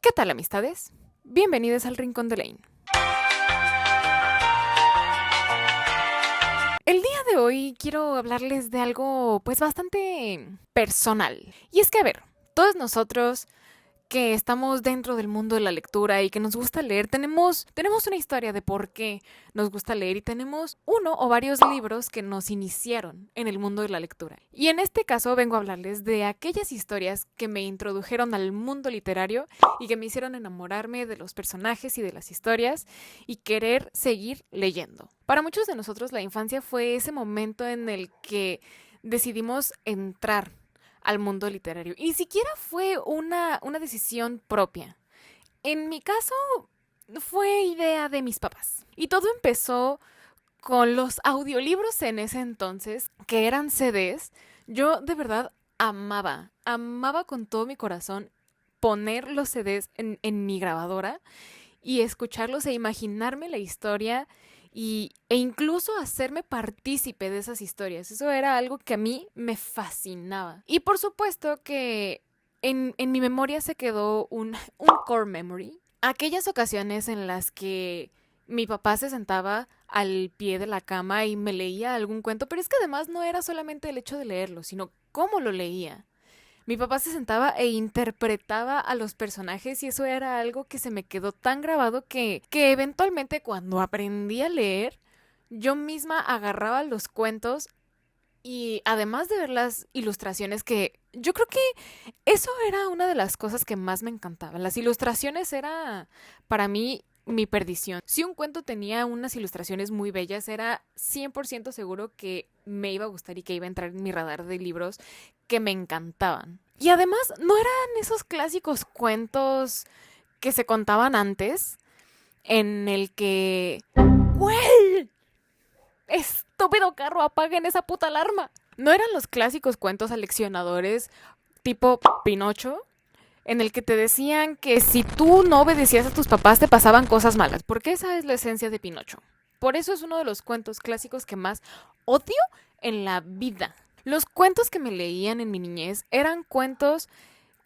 ¿Qué tal, amistades? Bienvenidos al Rincón de Lane. El día de hoy quiero hablarles de algo pues bastante personal. Y es que, a ver, todos nosotros que estamos dentro del mundo de la lectura y que nos gusta leer, tenemos una historia de por qué nos gusta leer y tenemos uno o varios libros que nos iniciaron en el mundo de la lectura. Y en este caso vengo a hablarles de aquellas historias que me introdujeron al mundo literario y que me hicieron enamorarme de los personajes y de las historias y querer seguir leyendo. Para muchos de nosotros la infancia fue ese momento en el que decidimos entrar al mundo literario. Y ni siquiera fue una decisión propia. En mi caso, fue idea de mis papás. Y todo empezó con los audiolibros en ese entonces, que eran CDs. Yo de verdad amaba con todo mi corazón poner los CDs en mi grabadora y escucharlos e imaginarme la historia e incluso hacerme partícipe de esas historias. Eso era algo que a mí me fascinaba. Y por supuesto que en mi memoria se quedó un core memory. Aquellas ocasiones en las que mi papá se sentaba al pie de la cama y me leía algún cuento, pero es que además no era solamente el hecho de leerlo, sino cómo lo leía. Mi papá se sentaba e interpretaba a los personajes y eso era algo que se me quedó tan grabado que eventualmente cuando aprendí a leer, yo misma agarraba los cuentos y además de ver las ilustraciones, que yo creo que eso era una de las cosas que más me encantaban. Las ilustraciones era para mí mi perdición. Si un cuento tenía unas ilustraciones muy bellas, era 100% seguro que me iba a gustar y que iba a entrar en mi radar de libros que me encantaban. Y además, no eran esos clásicos cuentos que se contaban antes, en el que... ¡Güey! ¡Estúpido carro! ¡Apaguen esa puta alarma! No eran los clásicos cuentos aleccionadores tipo Pinocho, en el que te decían que si tú no obedecías a tus papás te pasaban cosas malas, porque esa es la esencia de Pinocho. Por eso es uno de los cuentos clásicos que más odio en la vida. Los cuentos que me leían en mi niñez eran cuentos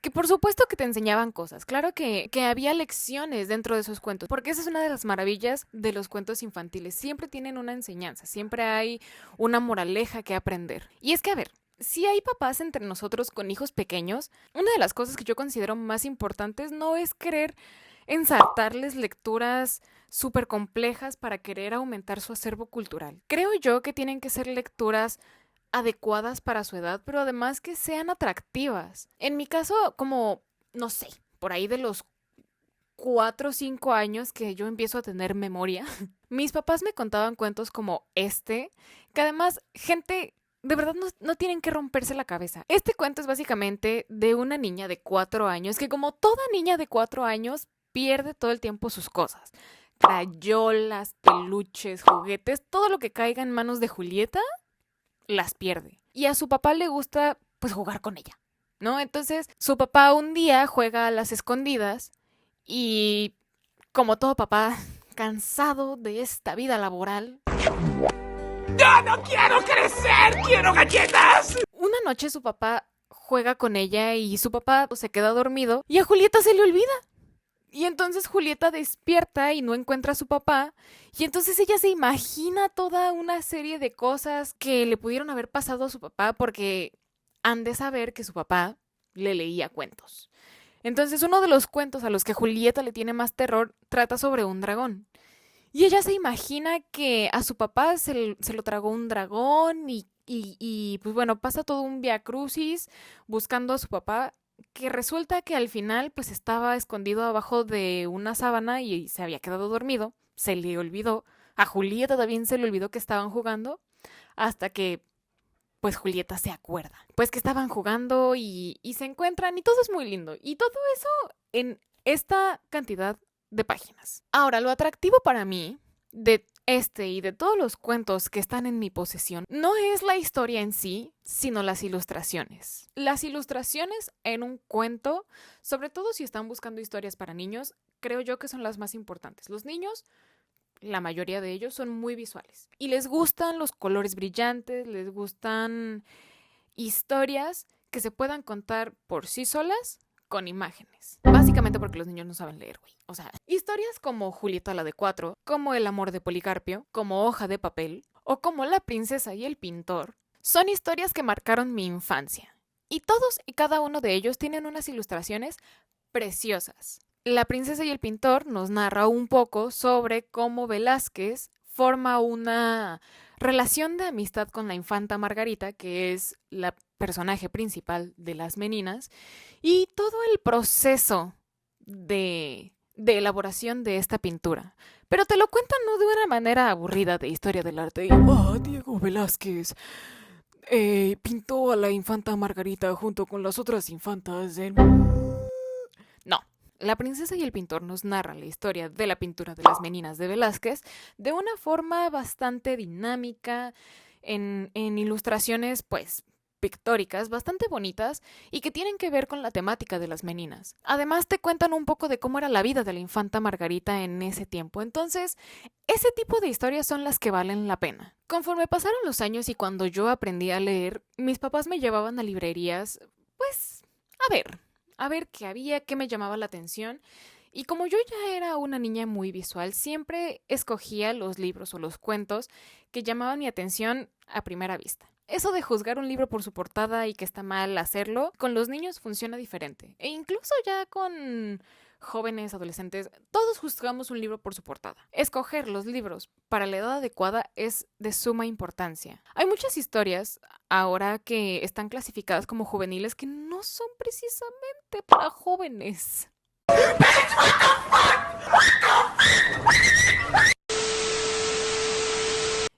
que por supuesto que te enseñaban cosas. Claro que había lecciones dentro de esos cuentos, porque esa es una de las maravillas de los cuentos infantiles. Siempre tienen una enseñanza, siempre hay una moraleja que aprender. Y es que, a ver, si hay papás entre nosotros con hijos pequeños, una de las cosas que yo considero más importantes no es querer ensartarles lecturas súper complejas para querer aumentar su acervo cultural. Creo yo que tienen que ser lecturas adecuadas para su edad, pero además que sean atractivas. En mi caso, como, no sé, por ahí de los 4 o 5 años que yo empiezo a tener memoria, mis papás me contaban cuentos como que además gente de verdad no tienen que romperse la cabeza. Este cuento es básicamente de una niña de 4 años que, como toda niña de 4 años, pierde todo el tiempo sus cosas. Crayolas, peluches, juguetes, todo lo que caiga en manos de Julieta las pierde. Y a su papá le gusta pues jugar con ella, ¿no? Entonces su papá un día juega a las escondidas y, como todo papá cansado de esta vida laboral, ¡Ya no quiero crecer! ¡Quiero galletas! Una noche su papá juega con ella y su papá se queda dormido y a Julieta se le olvida. Y entonces Julieta despierta y no encuentra a su papá. Y entonces ella se imagina toda una serie de cosas que le pudieron haber pasado a su papá, porque han de saber que su papá le leía cuentos. Entonces uno de los cuentos a los que Julieta le tiene más terror trata sobre un dragón. Y ella se imagina que a su papá se lo tragó un dragón y pues bueno, pasa todo un viacrucis buscando a su papá, que resulta que al final pues estaba escondido abajo de una sábana y se había quedado dormido. Se le olvidó. A Julieta también se le olvidó que estaban jugando, hasta que pues Julieta se acuerda. Pues que estaban jugando y se encuentran y todo es muy lindo. Y todo eso en esta cantidad de páginas. Ahora, lo atractivo para mí de este y de todos los cuentos que están en mi posesión no es la historia en sí, sino las ilustraciones. Las ilustraciones en un cuento, sobre todo si están buscando historias para niños, creo yo que son las más importantes. Los niños, la mayoría de ellos, son muy visuales y les gustan los colores brillantes, les gustan historias que se puedan contar por sí solas con imágenes. Básicamente porque los niños no saben leer, güey. O sea, historias como Julieta la de 4, como El amor de Policarpio, como Hoja de papel, o como La princesa y el pintor, son historias que marcaron mi infancia. Y todos y cada uno de ellos tienen unas ilustraciones preciosas. La princesa y el pintor nos narra un poco sobre cómo Velázquez forma una relación de amistad con la infanta Margarita, que es la personaje principal de Las Meninas, y todo el proceso de elaboración de esta pintura. Pero te lo cuentan no de una manera aburrida de historia del arte. Diego Velázquez pintó a la infanta Margarita junto con las otras infantas del... No. La princesa y el pintor nos narran la historia de la pintura de Las Meninas de Velázquez de una forma bastante dinámica, en ilustraciones, pues, pictóricas, bastante bonitas y que tienen que ver con la temática de Las Meninas. Además, te cuentan un poco de cómo era la vida de la infanta Margarita en ese tiempo. Entonces, ese tipo de historias son las que valen la pena. Conforme pasaron los años y cuando yo aprendí a leer, mis papás me llevaban a librerías, pues, a ver qué había, qué me llamaba la atención. Y como yo ya era una niña muy visual, siempre escogía los libros o los cuentos que llamaban mi atención a primera vista. Eso de juzgar un libro por su portada y que está mal hacerlo, con los niños funciona diferente. E incluso ya con jóvenes, adolescentes, todos juzgamos un libro por su portada. Escoger los libros para la edad adecuada es de suma importancia. Hay muchas historias ahora que están clasificadas como juveniles que no son precisamente para jóvenes.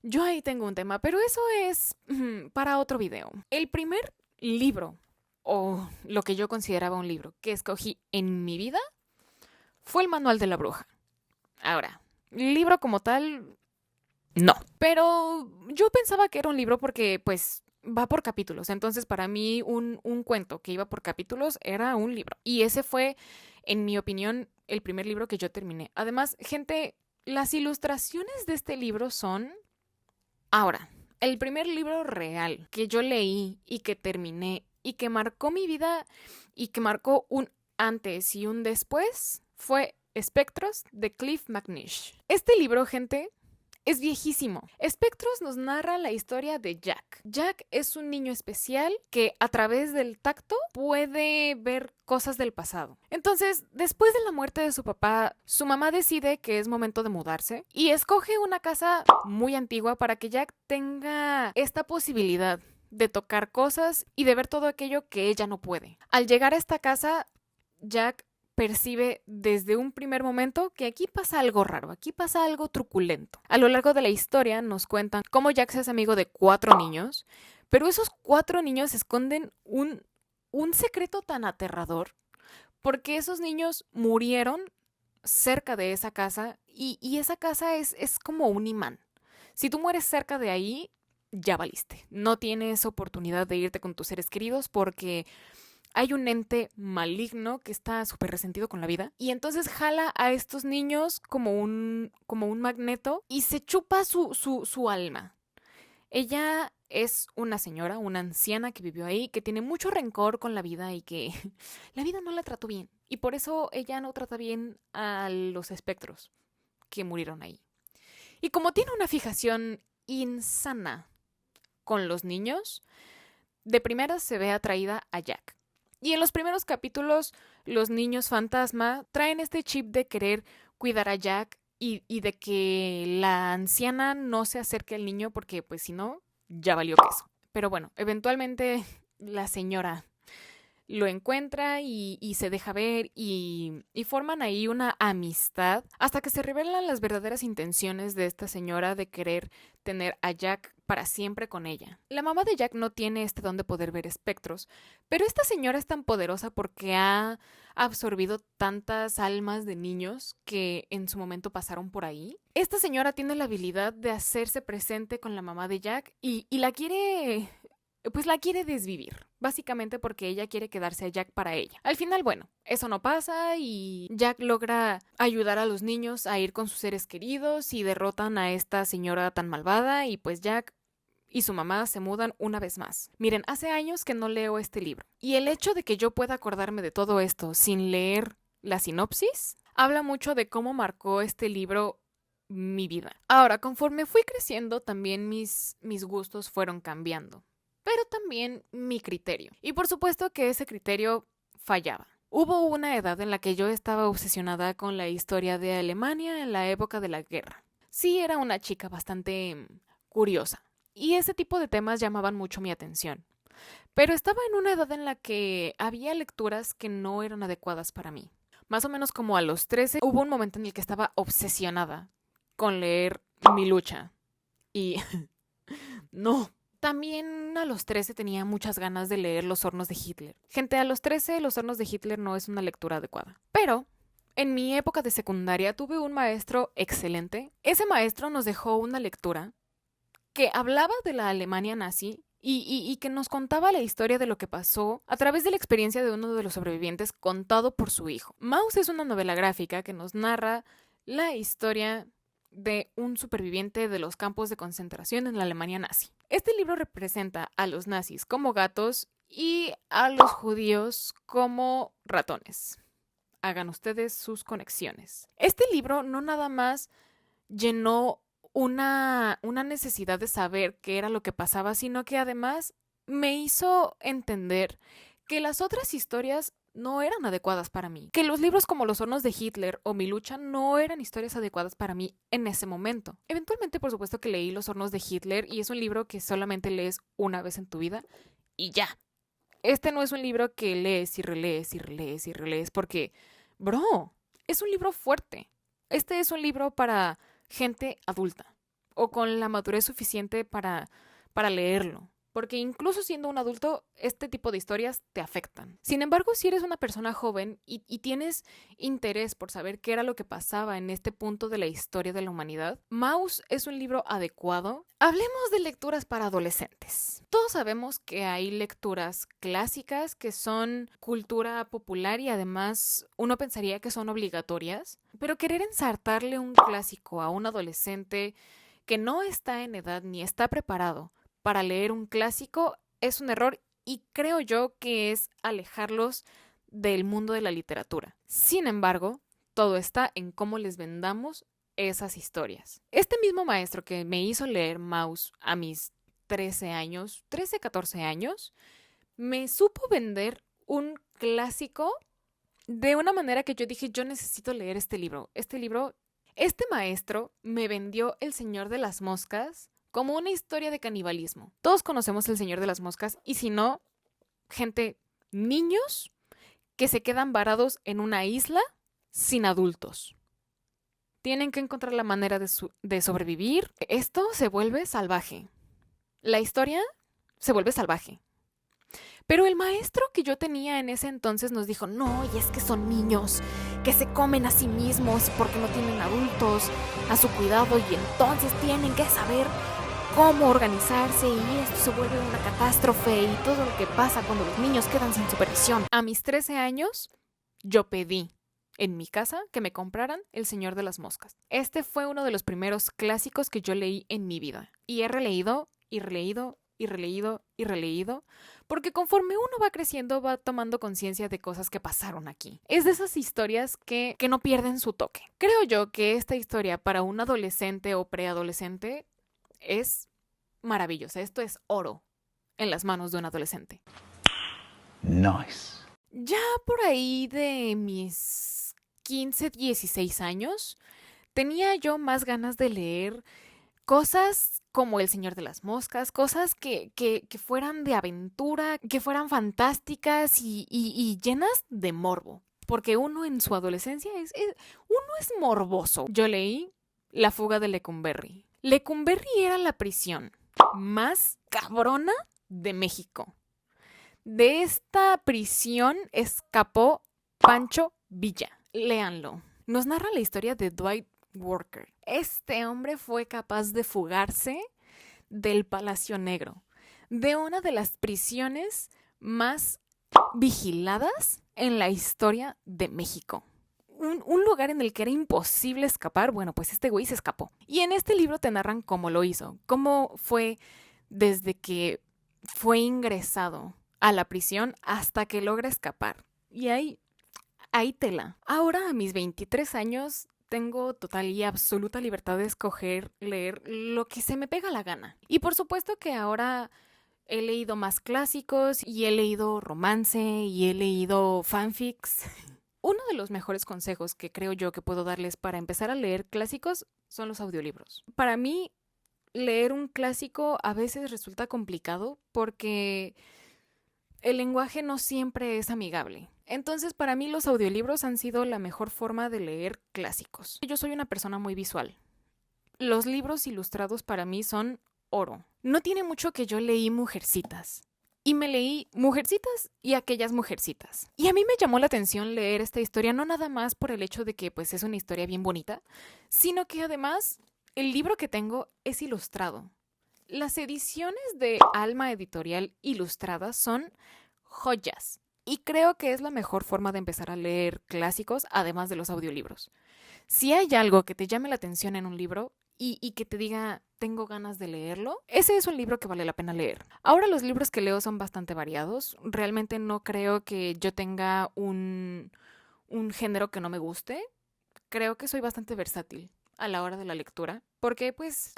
Yo ahí tengo un tema, pero eso es para otro video. El primer libro, o lo que yo consideraba un libro, que escogí en mi vida, fue el Manual de la Bruja. Ahora, libro como tal, no. Pero yo pensaba que era un libro porque, pues, va por capítulos. Entonces, para mí, un cuento que iba por capítulos era un libro. Y ese fue, en mi opinión, el primer libro que yo terminé. Además, gente, las ilustraciones de este libro son... Ahora, el primer libro real que yo leí y que terminé y que marcó mi vida y que marcó un antes y un después fue Espectros de Cliff McNish. Este libro, gente, es viejísimo. Espectros nos narra la historia de Jack. Jack es un niño especial que a través del tacto puede ver cosas del pasado. Entonces, después de la muerte de su papá, su mamá decide que es momento de mudarse y escoge una casa muy antigua para que Jack tenga esta posibilidad de tocar cosas y de ver todo aquello que ella no puede. Al llegar a esta casa, Jack percibe desde un primer momento que aquí pasa algo raro, aquí pasa algo truculento. A lo largo de la historia nos cuentan cómo Jack se hace amigo de 4 niños, pero esos 4 niños esconden un secreto tan aterrador, porque esos niños murieron cerca de esa casa y esa casa es como un imán. Si tú mueres cerca de ahí, ya valiste. No tienes oportunidad de irte con tus seres queridos porque... hay un ente maligno que está súper resentido con la vida y entonces jala a estos niños como un magneto y se chupa su alma. Ella es una señora, una anciana que vivió ahí, que tiene mucho rencor con la vida y que la vida no la trató bien. Y por eso ella no trata bien a los espectros que murieron ahí. Y como tiene una fijación insana con los niños, de primera se ve atraída a Jack. Y en los primeros capítulos, los niños fantasma traen este chip de querer cuidar a Jack y de que la anciana no se acerque al niño porque, pues, si no, ya valió queso. Pero bueno, eventualmente la señora lo encuentra y se deja ver y forman ahí una amistad hasta que se revelan las verdaderas intenciones de esta señora de querer tener a Jack para siempre con ella. La mamá de Jack no tiene este don de poder ver espectros, pero esta señora es tan poderosa porque ha absorbido tantas almas de niños que en su momento pasaron por ahí. Esta señora tiene la habilidad de hacerse presente con la mamá de Jack y la quiere desvivir, básicamente porque ella quiere quedarse a Jack para ella. Al final, bueno, eso no pasa y Jack logra ayudar a los niños a ir con sus seres queridos y derrotan a esta señora tan malvada y pues Jack y su mamá se mudan una vez más. Miren, hace años que no leo este libro. Y el hecho de que yo pueda acordarme de todo esto sin leer la sinopsis, habla mucho de cómo marcó este libro mi vida. Ahora, conforme fui creciendo, también mis gustos fueron cambiando, pero también mi criterio. Y por supuesto que ese criterio fallaba. Hubo una edad en la que yo estaba obsesionada con la historia de Alemania en la época de la guerra. Sí, era una chica bastante curiosa, y ese tipo de temas llamaban mucho mi atención. Pero estaba en una edad en la que había lecturas que no eran adecuadas para mí. Más o menos como a los 13 hubo un momento en el que estaba obsesionada con leer Mi lucha. Y no. También a los 13 tenía muchas ganas de leer Los hornos de Hitler. Gente, a los 13 Los hornos de Hitler no es una lectura adecuada. Pero en mi época de secundaria tuve un maestro excelente. Ese maestro nos dejó una lectura que hablaba de la Alemania nazi y que nos contaba la historia de lo que pasó a través de la experiencia de uno de los sobrevivientes contado por su hijo. Maus es una novela gráfica que nos narra la historia de un superviviente de los campos de concentración en la Alemania nazi. Este libro representa a los nazis como gatos y a los judíos como ratones. Hagan ustedes sus conexiones. Este libro no nada más llenó una necesidad de saber qué era lo que pasaba, sino que además me hizo entender que las otras historias no eran adecuadas para mí. Que los libros como Los hornos de Hitler o Mi lucha no eran historias adecuadas para mí en ese momento. Eventualmente, por supuesto que leí Los hornos de Hitler y es un libro que solamente lees una vez en tu vida y ya. Este no es un libro que lees y relees y relees y relees porque, bro, es un libro fuerte. Este es un libro para gente adulta o con la madurez suficiente para leerlo. Porque incluso siendo un adulto, este tipo de historias te afectan. Sin embargo, si eres una persona joven y tienes interés por saber qué era lo que pasaba en este punto de la historia de la humanidad, Maus es un libro adecuado. Hablemos de lecturas para adolescentes. Todos sabemos que hay lecturas clásicas que son cultura popular y además uno pensaría que son obligatorias, pero querer ensartarle un clásico a un adolescente que no está en edad ni está preparado para leer un clásico es un error y creo yo que es alejarlos del mundo de la literatura. Sin embargo, todo está en cómo les vendamos esas historias. Este mismo maestro que me hizo leer Maus a mis 13 años, 13, 14 años, me supo vender un clásico de una manera que yo dije, yo necesito leer este libro. Este maestro me vendió El Señor de las Moscas como una historia de canibalismo. Todos conocemos El Señor de las Moscas y si no, gente, niños que se quedan varados en una isla sin adultos. Tienen que encontrar la manera de sobrevivir. Esto se vuelve salvaje. La historia se vuelve salvaje. Pero el maestro que yo tenía en ese entonces nos dijo, no, y es que son niños que se comen a sí mismos porque no tienen adultos a su cuidado y entonces tienen que saber cómo organizarse y esto se vuelve una catástrofe y todo lo que pasa cuando los niños quedan sin supervisión. A mis 13 años, yo pedí en mi casa que me compraran El Señor de las Moscas. Este fue uno de los primeros clásicos que yo leí en mi vida. Y he releído y releído y releído y releído porque conforme uno va creciendo va tomando conciencia de cosas que pasaron aquí. Es de esas historias que no pierden su toque. Creo yo que esta historia para un adolescente o preadolescente es maravillosa. Esto es oro en las manos de un adolescente. Nice. Ya por ahí de mis 15, 16 años, tenía yo más ganas de leer cosas como El Señor de las Moscas, cosas que fueran de aventura, que fueran fantásticas y llenas de morbo. Porque uno en su adolescencia uno es morboso. Yo leí La fuga de Lecumberri. Lecumberri era la prisión más cabrona de México. De esta prisión escapó Pancho Villa. Léanlo. Nos narra la historia de Dwight Walker. Este hombre fue capaz de fugarse del Palacio Negro, de una de las prisiones más vigiladas en la historia de México. Un lugar en el que era imposible escapar. Bueno, pues este güey se escapó. Y en este libro te narran cómo lo hizo, cómo fue desde que fue ingresado a la prisión hasta que logra escapar. Y ahí tela. Ahora, a mis 23 años, tengo total y absoluta libertad de escoger leer lo que se me pega la gana. Y por supuesto que ahora he leído más clásicos y he leído romance y he leído fanfics. Uno de los mejores consejos que creo yo que puedo darles para empezar a leer clásicos son los audiolibros. Para mí, leer un clásico a veces resulta complicado porque el lenguaje no siempre es amigable. Entonces, para mí los audiolibros han sido la mejor forma de leer clásicos. Yo soy una persona muy visual. Los libros ilustrados para mí son oro. No tiene mucho que yo leí Mujercitas. Y me leí Mujercitas y Aquellas Mujercitas. Y a mí me llamó la atención leer esta historia, no nada más por el hecho de que pues es una historia bien bonita, sino que además el libro que tengo es ilustrado. Las ediciones de Alma Editorial ilustradas son joyas. Y creo que es la mejor forma de empezar a leer clásicos, además de los audiolibros. Si hay algo que te llame la atención en un libro y que te diga, tengo ganas de leerlo, ese es un libro que vale la pena leer. Ahora los libros que leo son bastante variados. Realmente no creo que yo tenga un género que no me guste. Creo que soy bastante versátil a la hora de la lectura, porque pues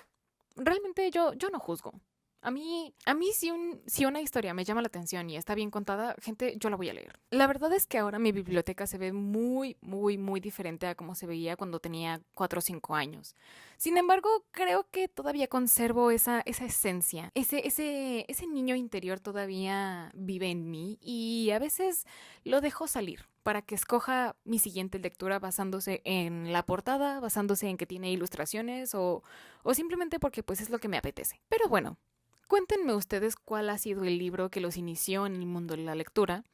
realmente yo no juzgo. A mí si una historia me llama la atención y está bien contada, gente, yo la voy a leer. La verdad es que ahora mi biblioteca se ve muy, muy, muy diferente a como se veía cuando tenía 4 o 5 años. Sin embargo, creo que todavía conservo esa esencia. Ese niño interior todavía vive en mí y a veces lo dejo salir para que escoja mi siguiente lectura basándose en la portada, basándose en que tiene ilustraciones o simplemente porque pues es lo que me apetece. Pero bueno, cuéntenme ustedes cuál ha sido el libro que los inició en el mundo de la lectura,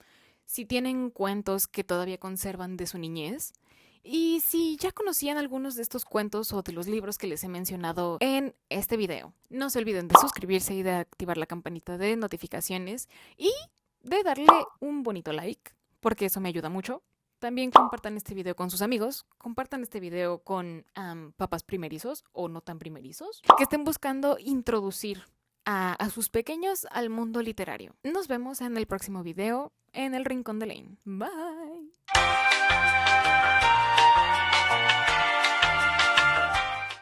si tienen cuentos que todavía conservan de su niñez y si ya conocían algunos de estos cuentos o de los libros que les he mencionado en este video. No se olviden de suscribirse y de activar la campanita de notificaciones y de darle un bonito like, porque eso me ayuda mucho. También compartan este video con sus amigos, compartan este video con papás primerizos o no tan primerizos, que estén buscando introducir a sus pequeños al mundo literario. Nos vemos en el próximo video en el Rincón de Lane. Bye.